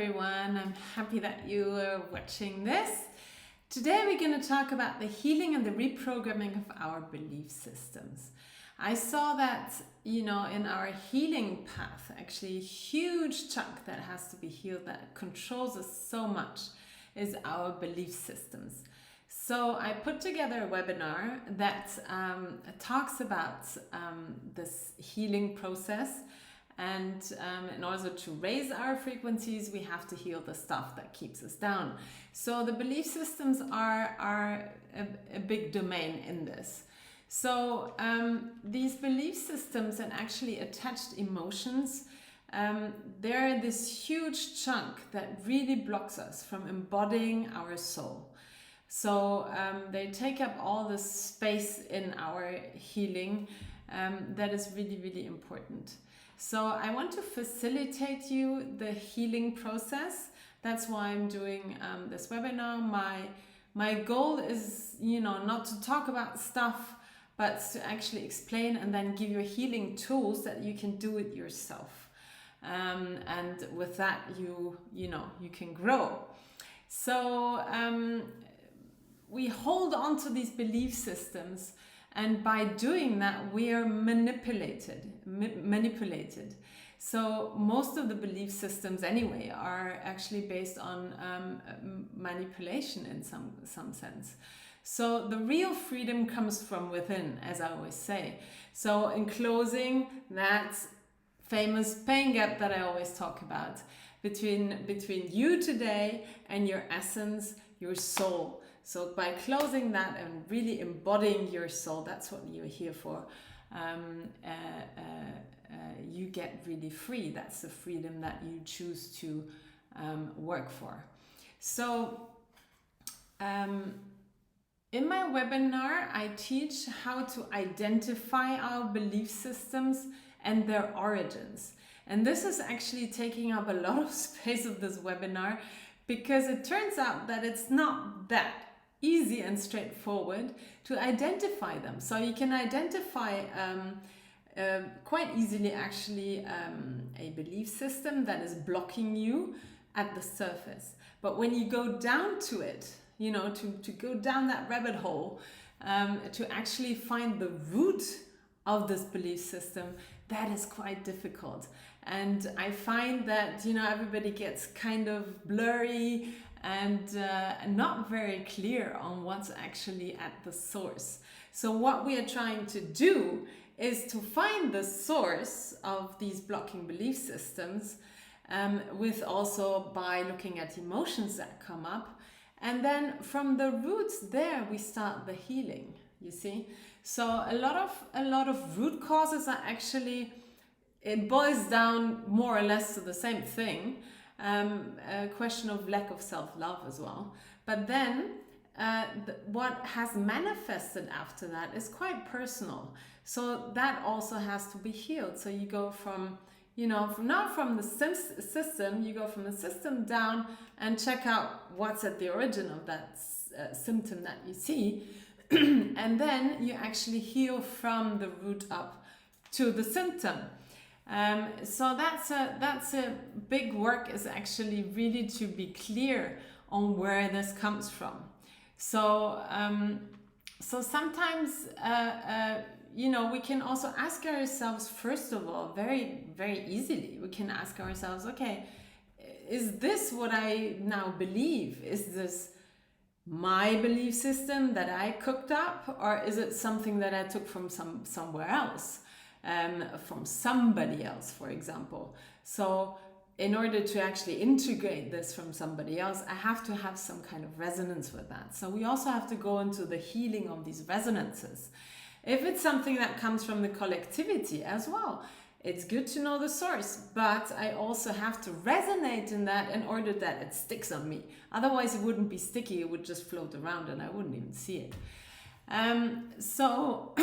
everyone. I'm happy that you are watching this. Today we're going to talk about the healing and the reprogramming of our belief systems. I saw that, in our healing path, actually a huge chunk that has to be healed, that controls us so much, is our belief systems. So I put together a webinar that talks about this healing process. And in order to raise our frequencies, we have to heal the stuff that keeps us down. So the belief systems are a big domain in this. So these belief systems and actually attached emotions, they're this huge chunk that really blocks us from embodying our soul. So they take up all the space in our healing that is really, really important. So I want to facilitate you the healing process. That's why I'm doing this webinar. My goal is, not to talk about stuff, but to actually explain and then give you healing tools that you can do it yourself. And with that, you can grow. So we hold on to these belief systems. And by doing that, we are manipulated. So most of the belief systems anyway are actually based on manipulation in some sense. So the real freedom comes from within, as I always say. So in closing, that famous pain gap that I always talk about between you today and your essence, your soul. So by closing that and really embodying your soul, that's what you're here for, you get really free. That's the freedom that you choose to work for. So in my webinar, I teach how to identify our belief systems and their origins. And this is actually taking up a lot of space of this webinar, because it turns out that it's not that easy and straightforward to identify them. So you can identify quite easily actually a belief system that is blocking you at the surface. But when you go down to it, to go down that rabbit hole, to actually find the root of this belief system, that is quite difficult. And I find that, everybody gets kind of blurry and not very clear on what's actually at the source. So what we are trying to do is to find the source of these blocking belief systems, with also by looking at emotions that come up. And then from the roots there, we start the healing, you see. So a lot of root causes are actually, it boils down more or less to the same thing. A question of lack of self-love as well. But then what has manifested after that is quite personal. So that also has to be healed. So you go from, not from the system, you go from the system down and check out what's at the origin of that symptom that you see. And then you actually heal from the root up to the symptom. So that's a big work, is actually really to be clear on where this comes from. So sometimes we can also ask ourselves, first of all, very, very easily, we can ask ourselves, okay, is this what I now believe? Is this my belief system that I cooked up, or is it something that I took from somewhere else? From somebody else, for example. So in order to actually integrate this from somebody else, I have to have some kind of resonance with that. So we also have to go into the healing of these resonances. If it's something that comes from the collectivity as well, it's good to know the source, but I also have to resonate in that in order that it sticks on me. Otherwise it wouldn't be sticky, it would just float around and I wouldn't even see it. So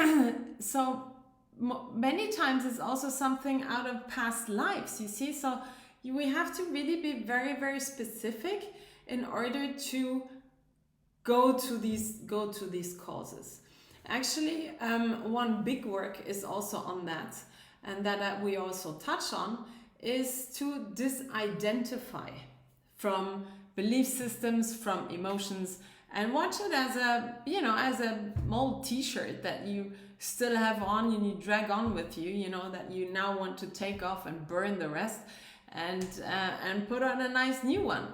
many times it's also something out of past lives, you see. So we have to really be very, very specific in order to go to these causes. Actually, one big work is also on that, and that we also touch on, is to disidentify from belief systems, from emotions, and watch it as a, you know, as a old t-shirt that you still have on and you drag on with you, you know, that you now want to take off and burn the rest and put on a nice new one.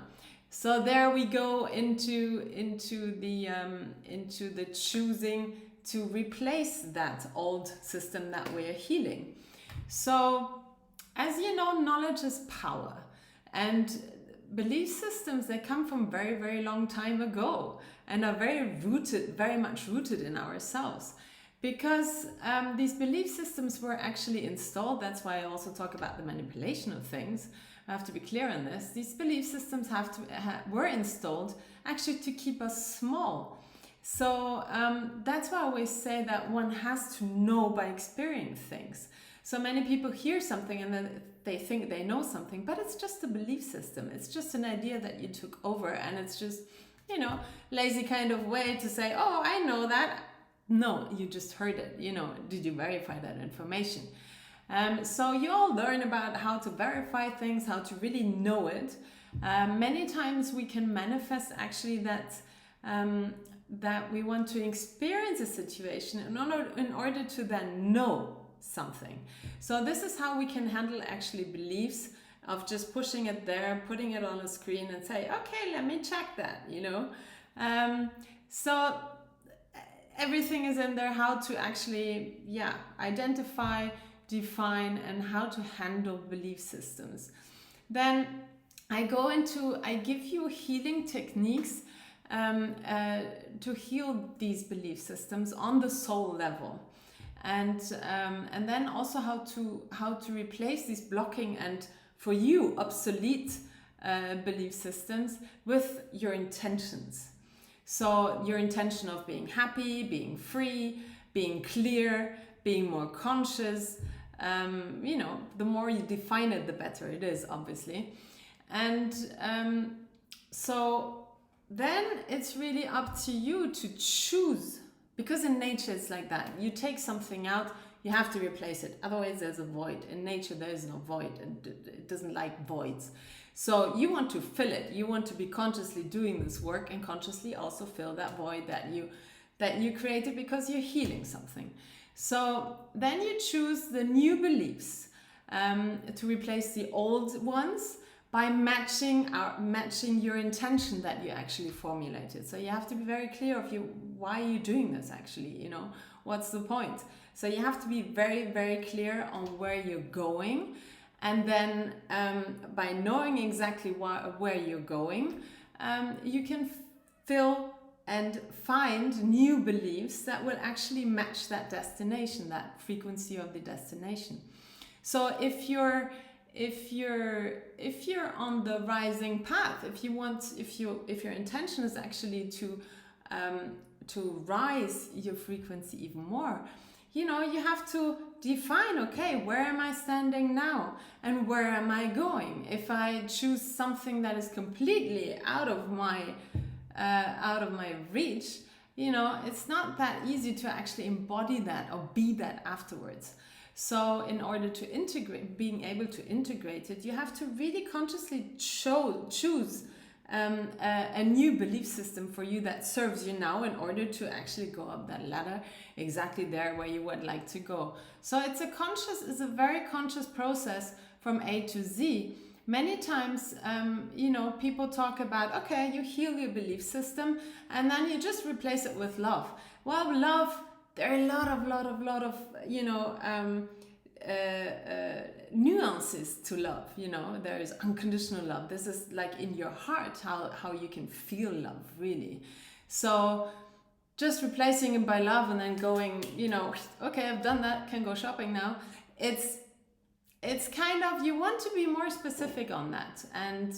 So there we go into the choosing to replace that old system that we're healing. So as you know, knowledge is power, and belief systems, they come from very, very long time ago and are very much rooted in ourselves, because these belief systems were actually installed. That's why I also talk about the manipulation of things. I have to be clear on this. These belief systems were installed actually to keep us small. So that's why I always say that one has to know by experiencing things. So many people hear something and then they think they know something, but it's just a belief system. It's just an idea that you took over, and it's just, you know, lazy kind of way to say, oh, I know that. No, you just heard it. You know, did you verify that information? So you all learn about how to verify things, how to really know it. Many times we can manifest actually that we want to experience a situation in order to then know something. So this is how we can handle actually beliefs of just pushing it there, putting it on a screen and say, okay, let me check that, you know. So everything is in there, how to actually, identify, define, and how to handle belief systems. Then I give you healing techniques to heal these belief systems on the soul level. And then also how to replace these blocking and for you obsolete belief systems with your intentions. So your intention of being happy, being free, being clear, being more conscious. You know, the more you define it, the better it is, obviously. And so then it's really up to you to choose. Because in nature it's like that. You take something out, you have to replace it. Otherwise there's a void. In nature there is no void, and it doesn't like voids. So you want to fill it. You want to be consciously doing this work and consciously also fill that void that you created because you're healing something. So then you choose the new beliefs to replace the old ones by matching your intention that you actually formulated. So you have to be very clear of why you're doing this actually, you know, what's the point? So you have to be very, very clear on where you're going. And then by knowing exactly where you're going, you can fill and find new beliefs that will actually match that destination, that frequency of the destination. So if you're on the rising path, if your intention is actually to rise your frequency even more, you know, you have to define, okay, where am I standing now and where am I going? If I choose something that is completely out of my reach, you know, it's not that easy to actually embody that or be that afterwards. So in order to being able to integrate it, you have to really consciously choose a new belief system for you that serves you now in order to actually go up that ladder exactly there where you would like to go. So it's a very conscious process from A to Z. Many times, you know, people talk about, okay, you heal your belief system and then you just replace it with love. Well, love, there are a lot of you know, nuances to love. You know, there is unconditional love. This is like in your heart, how you can feel love, really. So just replacing it by love and then going, you know, okay, I've done that, can go shopping now. It's kind of, you want to be more specific on that. And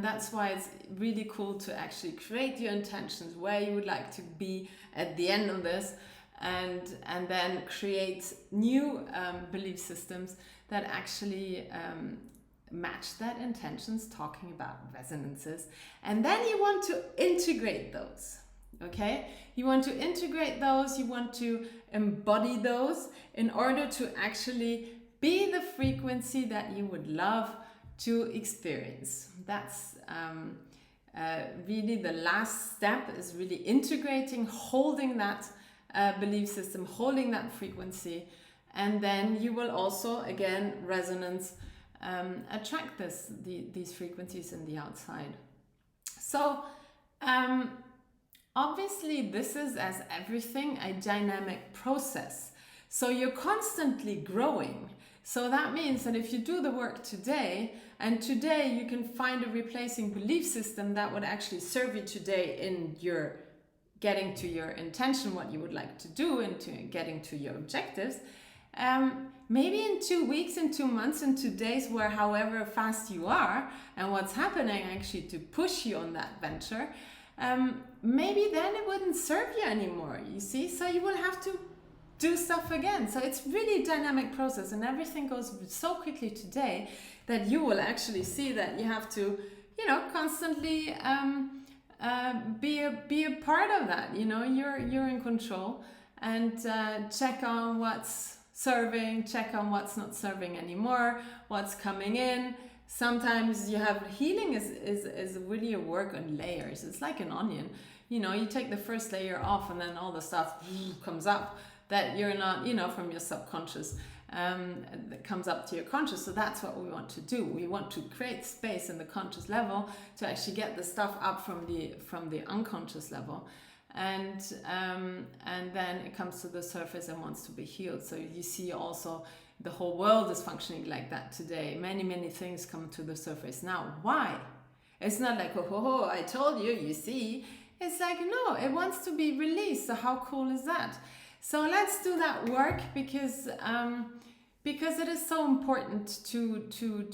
that's why it's really cool to actually create your intentions, where you would like to be at the end of this, and then create new belief systems that actually match that intentions, talking about resonances. And then you want to integrate those, okay? You want to integrate those, you want to embody those in order to actually be the frequency that you would love to experience. That's really the last step, is really integrating, holding that belief system, holding that frequency, and then you will also, again, resonance, attract these frequencies in the outside. So obviously this is, as everything, a dynamic process. So you're constantly growing. So that means that if you do the work today, and today you can find a replacing belief system that would actually serve you today in your getting to your intention, what you would like to do, and to getting to your objectives, maybe in 2 weeks, in 2 months, in 2 days, where however fast you are and what's happening actually to push you on that venture, maybe then it wouldn't serve you anymore, you see? So you will have to do stuff again. So it's really a dynamic process, and everything goes so quickly today that you will actually see that you have to, constantly be a part of that. You're in control, and check on what's serving, check on what's not serving anymore, what's coming in. Sometimes you have healing is really a work on layers. It's like an onion. You take the first layer off, and then all the stuff comes up that you're not, from your subconscious, that comes up to your conscious. So that's what we want to do. We want to create space in the conscious level to actually get the stuff up from the unconscious level, and then it comes to the surface and wants to be healed. So you see also the whole world is functioning like that today. Many things come to the surface now. Why? It's not like, oh, I told you, you see. It's like, no, it wants to be released. So how cool is that? So let's do that work, because it is so important to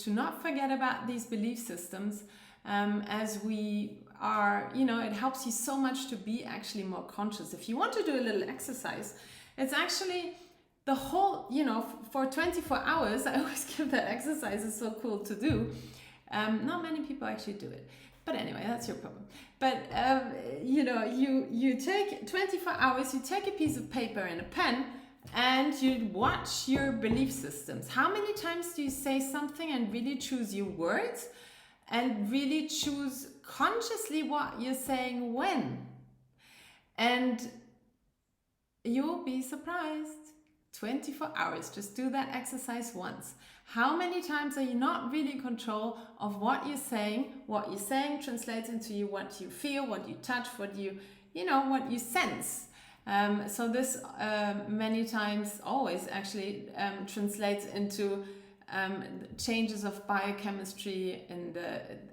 not forget about these belief systems, as we are, it helps you so much to be actually more conscious. If you want to do a little exercise, it's actually the whole, for 24 hours, I always give that exercise. It's so cool to do. Not many people actually do it. But anyway, that's your problem. But, you take 24 hours, you take a piece of paper and a pen, and you watch your belief systems. How many times do you say something and really choose your words, and really choose consciously what you're saying when? And you'll be surprised. 24 hours, just do that exercise once. How many times are you not really in control of what you're saying? What you're saying translates into you, what you feel, what you touch, what you sense. So this many times, always actually, translates into changes of biochemistry, and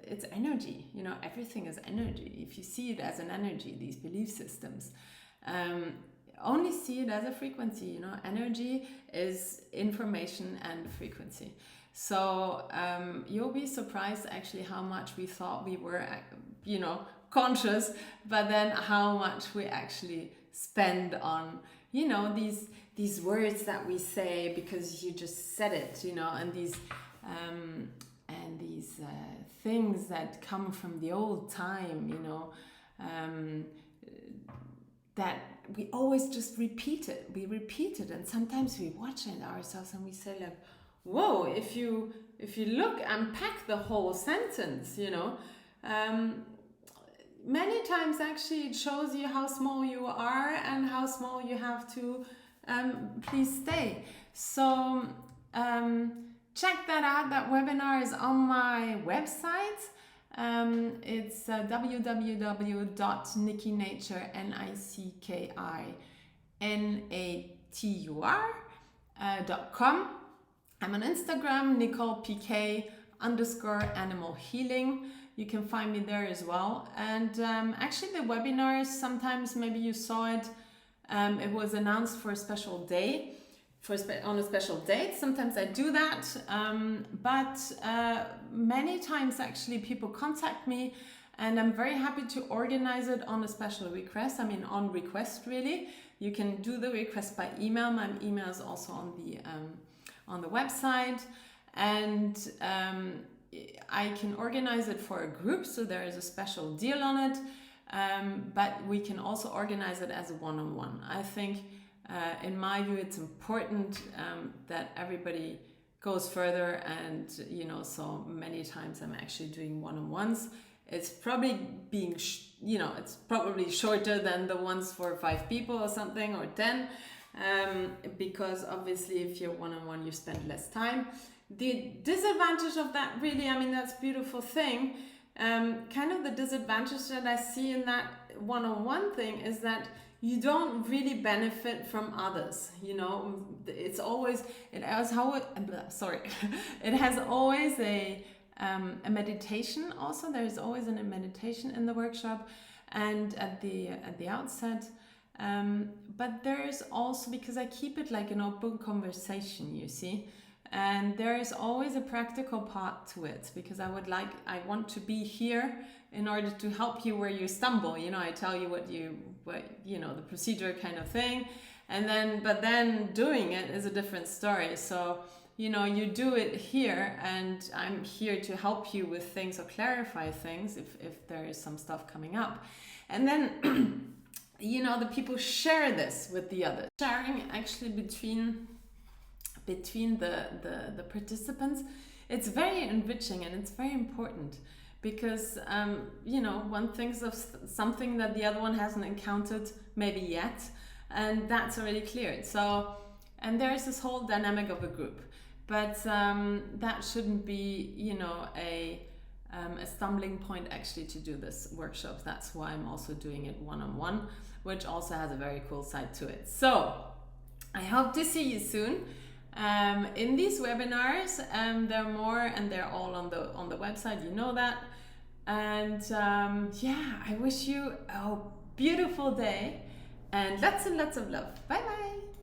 it's energy. Everything is energy. If you see it as an energy, these belief systems, only see it as a frequency. Energy is information and frequency. So you'll be surprised actually how much we thought we were, conscious, but then how much we actually spend on, these words that we say because you just said it, and these things that come from the old time, that we always just repeat it. We repeat it, and sometimes we watch it ourselves and we say like, whoa, if you unpack the whole sentence, many times actually it shows you how small you are and how small you have to please stay. So check that out. That webinar is on my website. It's www.nickinatur.com. I'm on Instagram, NicolePK_animal healing. You can find me there as well. And actually the webinars, sometimes maybe you saw it, it was announced for a special day, on a special date. Sometimes I do that, but many times actually people contact me, and I'm very happy to organize it on a special request. On request really. You can do the request by email. My email is also on the website, and I can organize it for a group, so there is a special deal on it, but we can also organize it as a one-on-one. I think in my view it's important that everybody goes further, and you know, so many times I'm actually doing one-on-ones. It's probably being it's probably shorter than the ones for 5 people or something, or 10, because obviously if you're one-on-one you spend less time. The disadvantage of that, really, I mean, that's a beautiful thing, kind of the disadvantage that I see in that one-on-one thing is that you don't really benefit from others. You know, it's always, it has always a meditation. Also, there is always a meditation in the workshop and at the outset. But there is also, because I keep it like an open conversation, you see, and there is always a practical part to it, because I want to be here in order to help you where you stumble. You know, I tell you what the procedure kind of thing, but then doing it is a different story. So, you know, you do it here, and I'm here to help you with things or clarify things if there is some stuff coming up. And then, you know, the people share this with the others. Sharing actually between the participants, it's very enriching and it's very important, because you know, one thinks of something that the other one hasn't encountered maybe yet, and that's already cleared. So, and there's this whole dynamic of a group, but that shouldn't be, you know, a stumbling point actually to do this workshop. That's why I'm also doing it one-on-one, which also has a very cool side to it. So I hope to see you soon. In these webinars, there are more, and they're all on the website, you know that. And yeah, I wish you a beautiful day and lots of love. Bye bye.